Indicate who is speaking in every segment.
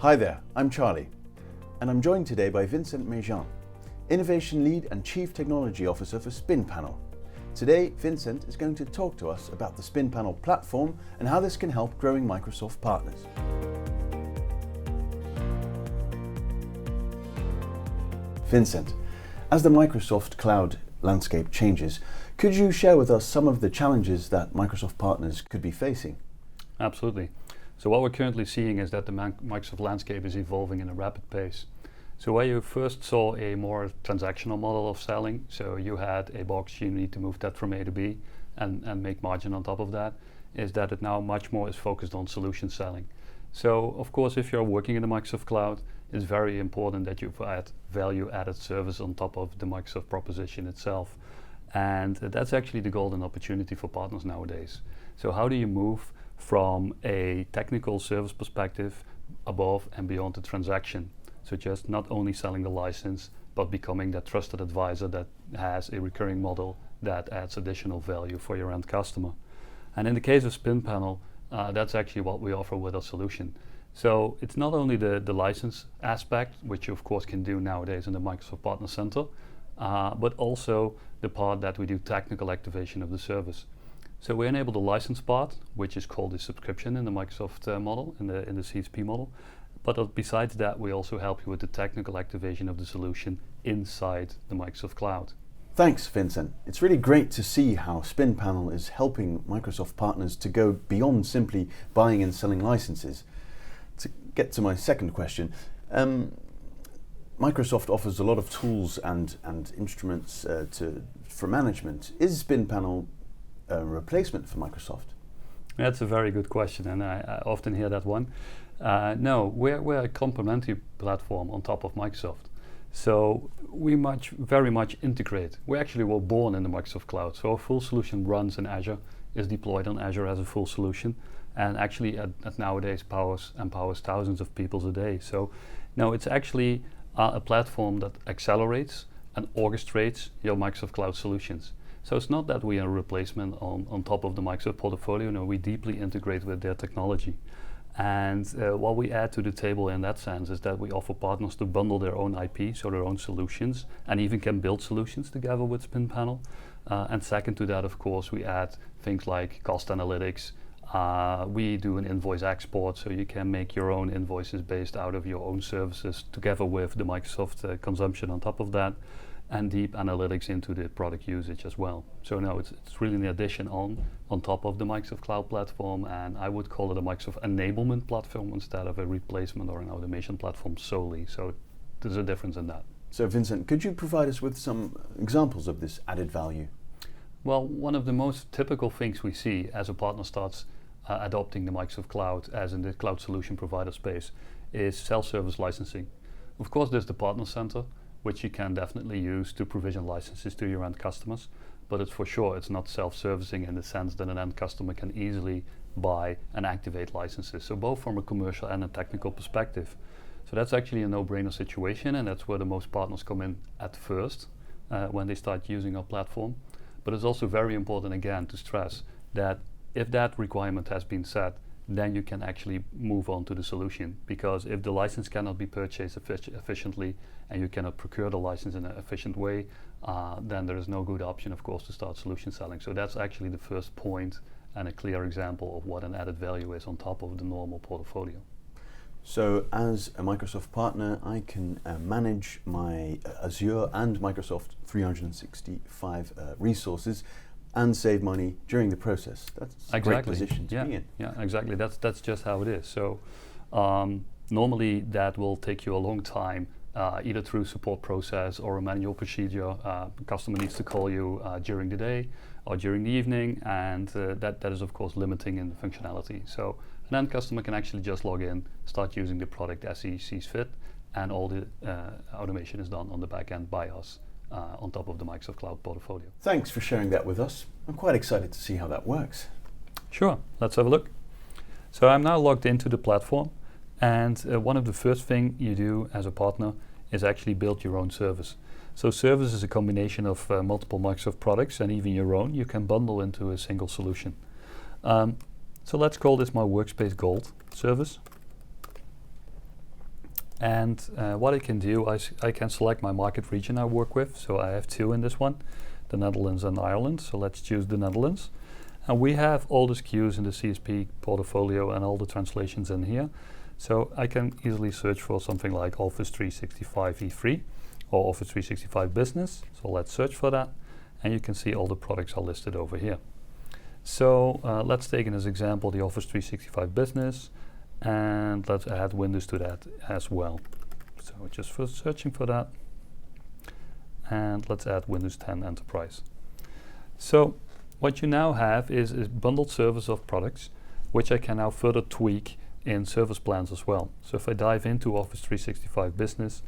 Speaker 1: Hi there, I'm Charlie, and I'm joined today by Vincent Méjean, Innovation Lead and Chief Technology Officer for Spinpanel. Today, Vincent is going to talk to us about the Spinpanel platform and how this can help growing Microsoft partners. Vincent, as the Microsoft cloud landscape changes, could you share with us some of the challenges that Microsoft partners could be facing?
Speaker 2: Absolutely. So what we're currently seeing is that the Microsoft landscape is evolving in a rapid pace. So where you first saw a more transactional model of selling, so you had a box, you need to move that from A to B and make margin on top of that, is that it now much more is focused on solution selling. So of course, if you're working in the Microsoft cloud, it's very important that you add value added service on top of the Microsoft proposition itself. And that's actually the golden opportunity for partners nowadays. So how do you move from a technical service perspective above and beyond the transaction? So just not only selling the license, but becoming that trusted advisor that has a recurring model that adds additional value for your end customer. And in the case of Spinpanel, that's actually what we offer with our solution. So it's not only the license aspect, which you of course can do nowadays in the Microsoft Partner Center, but also the part that we do technical activation of the service. So we enable the license part, which is called the subscription in the Microsoft model, in the CSP model. But besides that, we also help you with the technical activation of the solution inside the Microsoft Cloud.
Speaker 1: Thanks, Vincent. It's really great to see how Spinpanel is helping Microsoft partners to go beyond simply buying and selling licenses. To get to my second question, Microsoft offers a lot of tools and instruments for management. Is Spinpanel a replacement for Microsoft?
Speaker 2: That's a very good question, and I often hear that one. No, we're a complementary platform on top of Microsoft. So we very much integrate. We actually were born in the Microsoft Cloud, so our full solution runs in Azure, is deployed on Azure as a full solution, and actually at nowadays empowers thousands of people a day. So no, it's actually a platform that accelerates and orchestrates your Microsoft Cloud solutions. So it's not that we are a replacement on top of the Microsoft portfolio. No, we deeply integrate with their technology. And what we add to the table in that sense is that we offer partners to bundle their own IP, so their own solutions, and even can build solutions together with Spinpanel. And second to that, of course, we add things like cost analytics. We do an invoice export, so you can make your own invoices based out of your own services together with the Microsoft consumption on top of that, and deep analytics into the product usage as well. So no, it's really an addition on top of the Microsoft Cloud platform, and I would call it a Microsoft Enablement platform instead of a replacement or an automation platform solely. So there's a difference in that.
Speaker 1: So Vincent, could you provide us with some examples of this added value?
Speaker 2: Well, one of the most typical things we see as a partner starts adopting the Microsoft Cloud as in the cloud solution provider space is self-service licensing. Of course, there's the Partner Center, which you can definitely use to provision licenses to your end customers, but it's not self-servicing in the sense that an end customer can easily buy and activate licenses. So both from a commercial and a technical perspective. So that's actually a no-brainer situation, and that's where the most partners come in at first when they start using our platform. But it's also very important again to stress that if that requirement has been set, then you can actually move on to the solution, because if the license cannot be purchased efficiently and you cannot procure the license in an efficient way, then there is no good option, of course, to start solution selling. So that's actually the first point and a clear example of what an added value is on top of the normal portfolio.
Speaker 1: So as a Microsoft partner, I can manage my Azure and Microsoft 365 resources and save money during the process. That's a great position to be in.
Speaker 2: Yeah, exactly. That's just how it is. So normally that will take you a long time, either through support process or a manual procedure. The customer needs to call you during the day or during the evening, and that is of course limiting in the functionality. So an end customer can actually just log in, start using the product as he sees fit, and all the automation is done on the back end by us. On top of the Microsoft Cloud portfolio.
Speaker 1: Thanks for sharing that with us. I'm quite excited to see how that works.
Speaker 2: Sure, let's have a look. So I'm now logged into the platform, and one of the first things you do as a partner is actually build your own service. So service is a combination of multiple Microsoft products and even your own. You can bundle into a single solution. So let's call this my Workspace Gold service. And what I can do, I can select my market region I work with. So I have two in this one, the Netherlands and Ireland. So let's choose the Netherlands. And we have all the SKUs in the CSP portfolio and all the translations in here. So I can easily search for something like Office 365 E3 or Office 365 Business. So let's search for that. And you can see all the products are listed over here. So let's take as example the Office 365 Business, and let's add Windows to that as well. So just for searching for that, and let's add Windows 10 Enterprise. So what you now have is a bundled service of products, which I can now further tweak in service plans as well. So if I dive into Office 365 Business,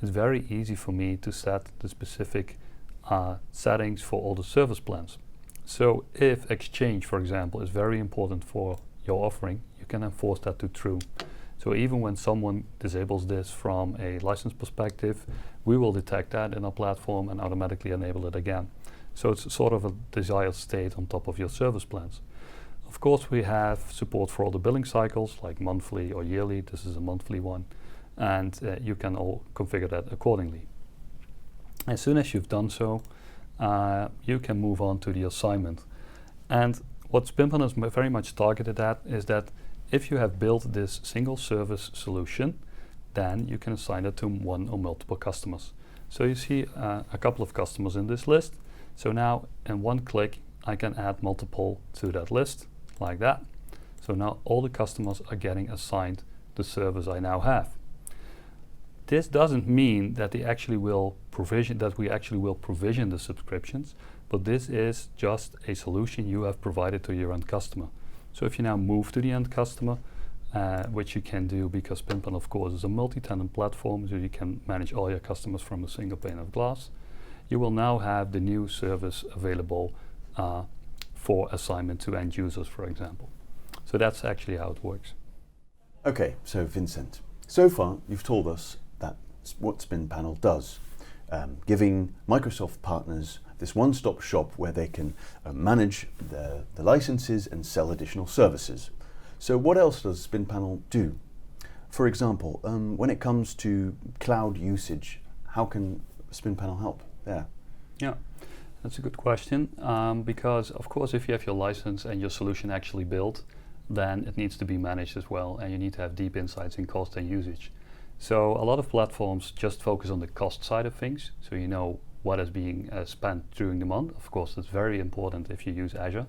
Speaker 2: it's very easy for me to set the specific settings for all the service plans. So if Exchange, for example, is very important for your offering, you can enforce that to true. So even when someone disables this from a license perspective, we will detect that in our platform and automatically enable it again. So it's sort of a desired state on top of your service plans. Of course, we have support for all the billing cycles, like monthly or yearly. This is a monthly one. And you can all configure that accordingly. As soon as you've done so, you can move on to the assignment. And what Spinpanel is very much targeted at is that if you have built this single service solution, then you can assign it to one or multiple customers. So you see a couple of customers in this list. So now in one click, I can add multiple to that list like that. So now all the customers are getting assigned the service I now have. This doesn't mean that we actually will provision the subscriptions, but this is just a solution you have provided to your end customer. So if you now move to the end customer, which you can do because Spinpanel, of course, is a multi-tenant platform, so you can manage all your customers from a single pane of glass, you will now have the new service available for assignment to end users, for example. So that's actually how it works.
Speaker 1: Okay, so Vincent, so far you've told us what Spinpanel does, giving Microsoft partners this one-stop shop where they can manage the licenses and sell additional services. So what else does Spinpanel do? For example, when it comes to cloud usage, how can Spinpanel help there?
Speaker 2: Yeah, that's a good question, because of course if you have your license and your solution actually built, then it needs to be managed as well, and you need to have deep insights in cost and usage. So a lot of platforms just focus on the cost side of things, so you know what is being spent during the month. Of course, that's very important if you use Azure,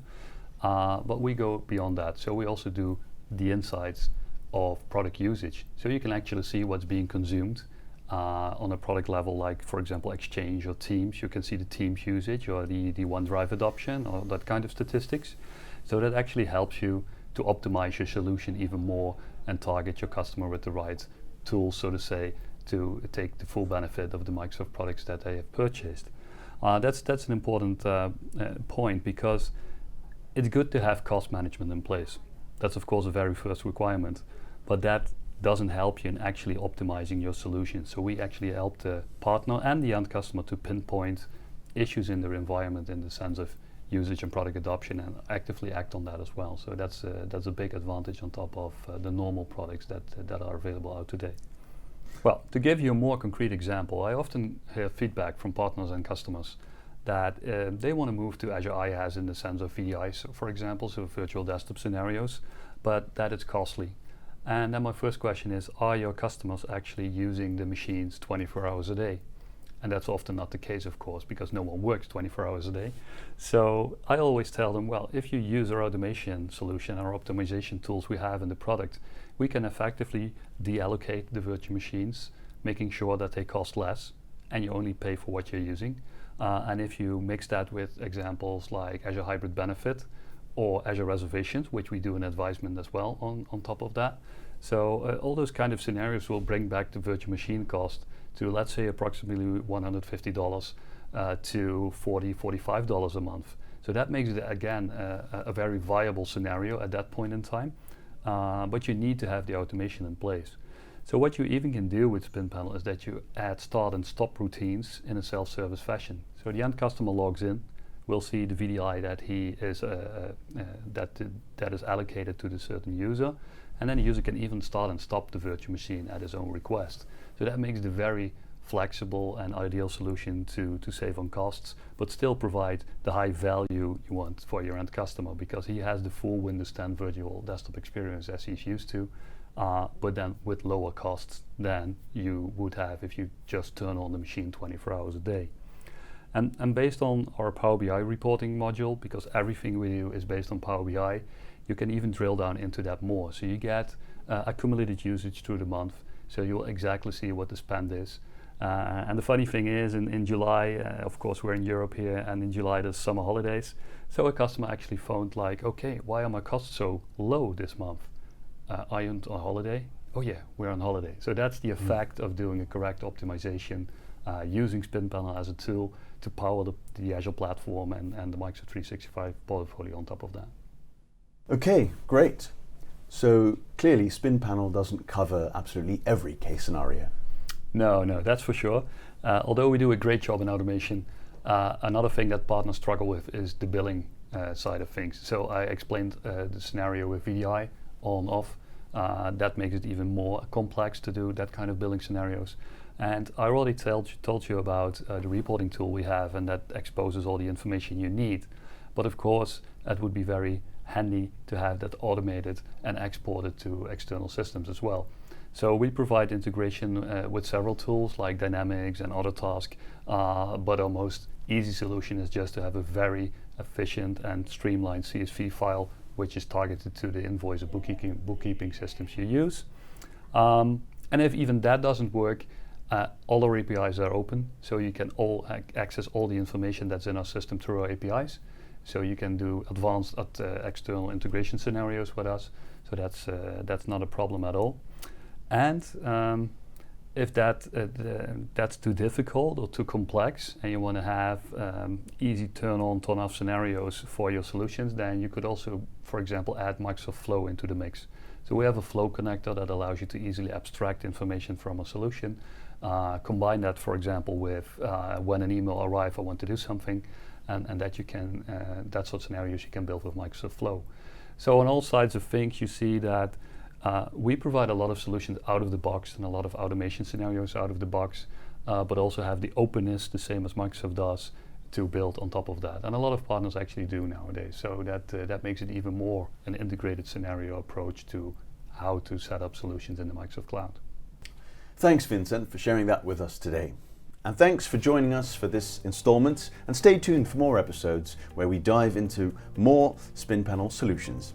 Speaker 2: but we go beyond that. So we also do the insights of product usage. So you can actually see what's being consumed on a product level, like for example Exchange or Teams. You can see the Teams usage or the OneDrive adoption or that kind of statistics. So that actually helps you to optimize your solution even more and target your customer with the right tools, so to say, to take the full benefit of the Microsoft products that they have purchased. That's an important point, because it's good to have cost management in place. That's of course a very first requirement, but that doesn't help you in actually optimizing your solution. So we actually help the partner and the end customer to pinpoint issues in their environment in the sense of usage and product adoption, and actively act on that as well. So that's a big advantage on top of the normal products that are available out today. Well, to give you a more concrete example, I often hear feedback from partners and customers that they want to move to Azure IaaS in the sense of VDIs, for example, so virtual desktop scenarios, but that it's costly. And then my first question is, are your customers actually using the machines 24 hours a day? And that's often not the case, of course, because no one works 24 hours a day. So I always tell them, well, if you use our automation solution, our optimization tools we have in the product, we can effectively deallocate the virtual machines, making sure that they cost less, and you only pay for what you're using. And if you mix that with examples like Azure Hybrid Benefit or Azure Reservations, which we do an advisement as well on top of that. So all those kind of scenarios will bring back the virtual machine cost to, let's say, approximately $150 to $40, $45 a month. So that makes it, again, a very viable scenario at that point in time. But you need to have the automation in place. So what you even can do with Spinpanel is that you add start and stop routines in a self-service fashion. So the end customer logs in, will see the VDI that he is that is allocated to the certain user, and then the user can even start and stop the virtual machine at his own request. So that makes it a very flexible and ideal solution to save on costs, but still provide the high value you want for your end customer, because he has the full Windows 10 virtual desktop experience as he's used to, but then with lower costs than you would have if you just turn on the machine 24 hours a day. And based on our Power BI reporting module, because everything we do is based on Power BI, you can even drill down into that more. So you get accumulated usage through the month, so you'll exactly see what the spend is. And the funny thing is, in July, of course we're in Europe here, and in July there's summer holidays, so a customer actually phoned like, okay, why are my costs so low this month? Are you on holiday? Oh yeah, we're on holiday. So that's the effect of doing a correct optimization, using Spinpanel as a tool to power the Azure platform and the Microsoft 365 portfolio on top of that.
Speaker 1: Okay, great. So clearly Spinpanel doesn't cover absolutely every case scenario.
Speaker 2: No, that's for sure. Although we do a great job in automation, another thing that partners struggle with is the billing side of things. So I explained the scenario with VDI on off. That makes it even more complex to do that kind of billing scenarios. And I already told you about the reporting tool we have, and that exposes all the information you need. But of course, that would be very handy to have that automated and exported to external systems as well. So we provide integration with several tools like Dynamics and Autotask, but our most easy solution is just to have a very efficient and streamlined CSV file, which is targeted to the invoice or bookkeeping systems you use. And if even that doesn't work, all our APIs are open, so you can access all the information that's in our system through our APIs. So you can do advanced external integration scenarios with us. So that's not a problem at all. And if that's too difficult or too complex, and you want to have easy turn-on, turn-off scenarios for your solutions, then you could also, for example, add Microsoft Flow into the mix. So we have a Flow connector that allows you to easily abstract information from a solution. Combine that, for example, with when an email arrives, I want to do something, and that you can that sort of scenarios you can build with Microsoft Flow. So on all sides of things, you see that we provide a lot of solutions out of the box and a lot of automation scenarios out of the box, but also have the openness, the same as Microsoft does, to build on top of that. And a lot of partners actually do nowadays. So that makes it even more an integrated scenario approach to how to set up solutions in the Microsoft Cloud.
Speaker 1: Thanks, Vincent, for sharing that with us today. And thanks for joining us for this installment, and stay tuned for more episodes where we dive into more Spinpanel solutions.